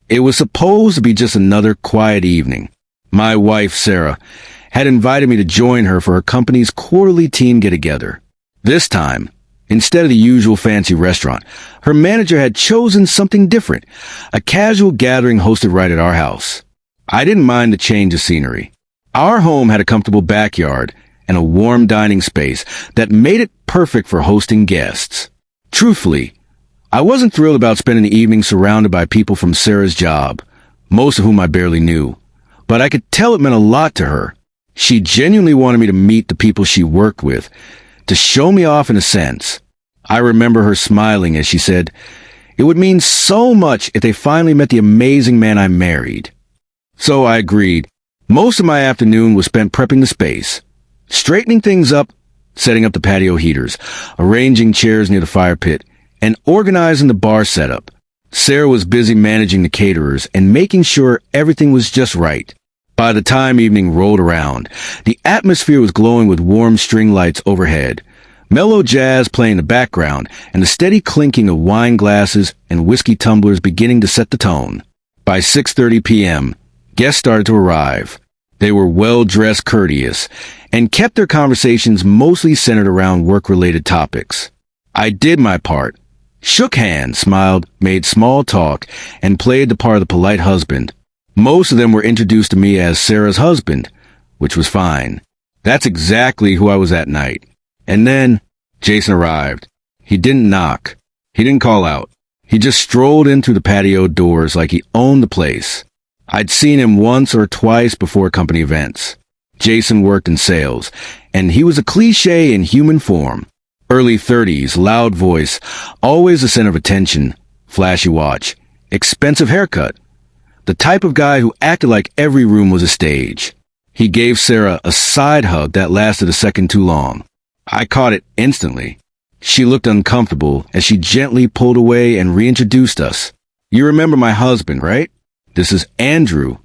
It was supposed to be just another quiet evening. My wife, Sarah, had invited me to join her for her company's quarterly team get-together. This time, instead of the usual fancy restaurant, her manager had chosen something different, a casual gathering hosted right at our house. I didn't mind the change of scenery. Our home had a comfortable backyard and a warm dining space that made it perfect for hosting guests. Truthfully, I wasn't thrilled about spending the evening surrounded by people from Sarah's job, most of whom I barely knew. But I could tell it meant a lot to her. She genuinely wanted me to meet the people she worked with, to show me off in a sense. I remember her smiling as she said, it would mean so much if they finally met the amazing man I married. So I agreed. Most of my afternoon was spent prepping the space, straightening things up, setting up the patio heaters, arranging chairs near the fire pit, and organizing the bar setup. Sarah was busy managing the caterers and making sure everything was just right. By the time evening rolled around, the atmosphere was glowing with warm string lights overhead, mellow jazz playing in the background, and the steady clinking of wine glasses and whiskey tumblers beginning to set the tone. By 6:30 p.m., guests started to arrive. They were well-dressed, courteous, and kept their conversations mostly centered around work-related topics. I did my part. Shook hands, smiled, made small talk, and played the part of the polite husband. Most of them were introduced to me as Sarah's husband, which was fine. That's exactly who I was that night. And then, Jason arrived. He didn't knock. He didn't call out. He just strolled in through the patio doors like he owned the place. I'd seen him once or twice before company events. Jason worked in sales, and he was a cliché in human form. Early 30s, loud voice, always the center of attention, flashy watch, expensive haircut. The type of guy who acted like every room was a stage. He gave Sarah a side hug that lasted a second too long. I caught it instantly. She looked uncomfortable as she gently pulled away and reintroduced us. You remember my husband, right? This is Andrew.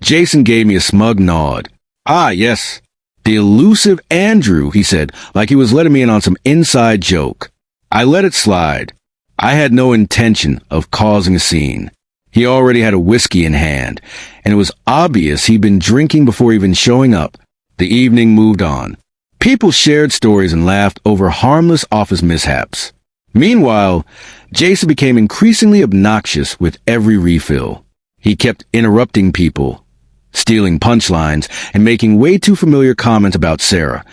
Jason gave me a smug nod. Ah, yes. The elusive Andrew, he said, like he was letting me in on some inside joke. I let it slide. I had no intention of causing a scene. He already had a whiskey in hand, and it was obvious he'd been drinking before even showing up. The evening moved on. People shared stories and laughed over harmless office mishaps. Meanwhile, Jason became increasingly obnoxious with every refill. He kept interrupting people, stealing punchlines, and making way too familiar comments about Sarah,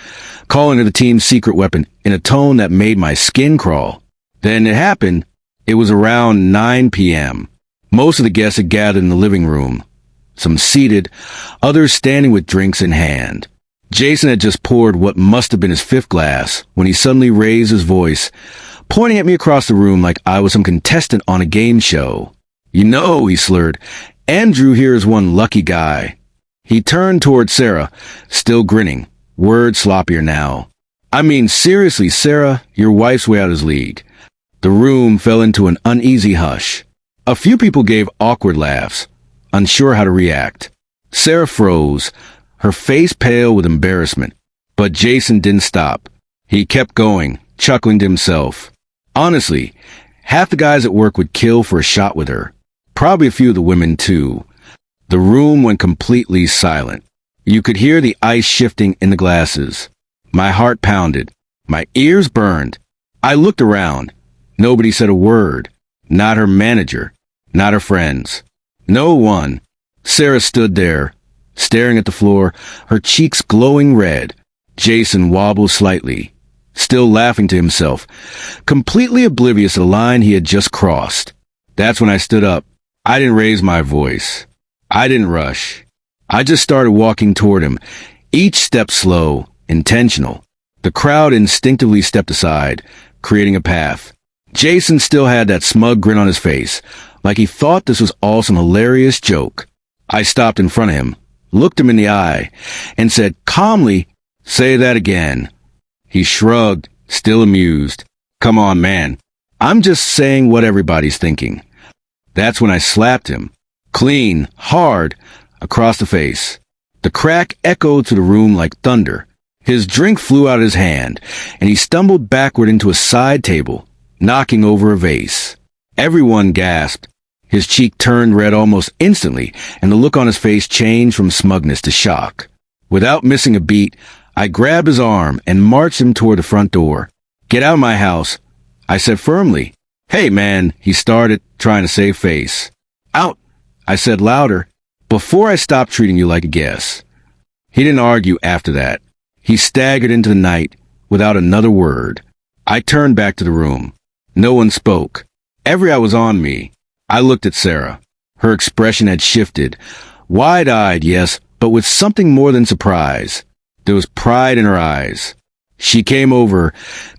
calling her the team's secret weapon in a tone that made my skin crawl. Then it happened. It was around 9 p.m. Most of the guests had gathered in the living room, some seated, others standing with drinks in hand. Jason had just poured what must have been his fifth glass when he suddenly raised his voice, pointing at me across the room like I was some contestant on a game show. You know, he slurred, Andrew here is one lucky guy. He turned toward Sarah, still grinning, words sloppier now. I mean, seriously, Sarah, your wife's way out of his league. The room fell into an uneasy hush. A few people gave awkward laughs, unsure how to react. Sarah froze, her face pale with embarrassment. But Jason didn't stop. He kept going, chuckling to himself. Honestly, half the guys at work would kill for a shot with her. Probably a few of the women, too. The room went completely silent. You could hear the ice shifting in the glasses. My heart pounded. My ears burned. I looked around. Nobody said a word. Not her manager. Not her friends. No one. Sarah stood there, staring at the floor, her cheeks glowing red. Jason wobbled slightly, still laughing to himself, completely oblivious of the line he had just crossed. That's when I stood up. I didn't raise my voice. I didn't rush. I just started walking toward him, each step slow, intentional. The crowd instinctively stepped aside, creating a path. Jason still had that smug grin on his face, like he thought this was all some hilarious joke. I stopped in front of him, looked him in the eye, and said calmly, "Say that again." He shrugged, still amused. "Come on, man. I'm just saying what everybody's thinking." That's when I slapped him, clean, hard, across the face. The crack echoed through the room like thunder. His drink flew out of his hand, and he stumbled backward into a side table, knocking over a vase. Everyone gasped. His cheek turned red almost instantly, and the look on his face changed from smugness to shock. Without missing a beat, I grabbed his arm and marched him toward the front door. "Get out of my house," I said firmly. "Hey, man," he started, trying to save face. "Out," I said louder, "before I stop treating you like a guest." He didn't argue after that. He staggered into the night without another word. I turned back to the room. No one spoke. Every eye was on me. I looked at Sarah. Her expression had shifted. Wide-eyed, yes, but with something more than surprise. There was pride in her eyes. She came over,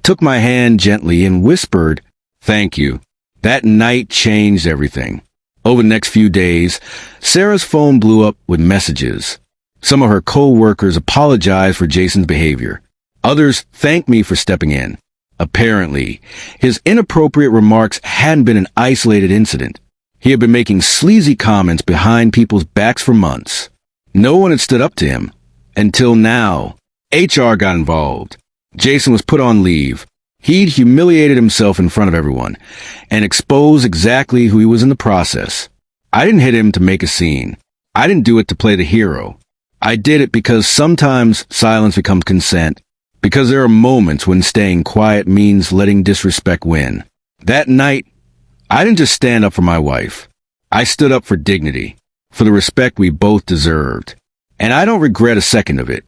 took my hand gently, and whispered, "Thank you." That night changed everything. Over the next few days, Sarah's phone blew up with messages. Some of her coworkers apologized for Jason's behavior. Others thanked me for stepping in. Apparently, his inappropriate remarks hadn't been an isolated incident. He had been making sleazy comments behind people's backs for months. No one had stood up to him. Until now, HR got involved. Jason was put on leave. He'd humiliated himself in front of everyone and exposed exactly who he was in the process. I didn't hit him to make a scene. I didn't do it to play the hero. I did it because sometimes silence becomes consent, because there are moments when staying quiet means letting disrespect win. That night, I didn't just stand up for my wife. I stood up for dignity, for the respect we both deserved. And I don't regret a second of it.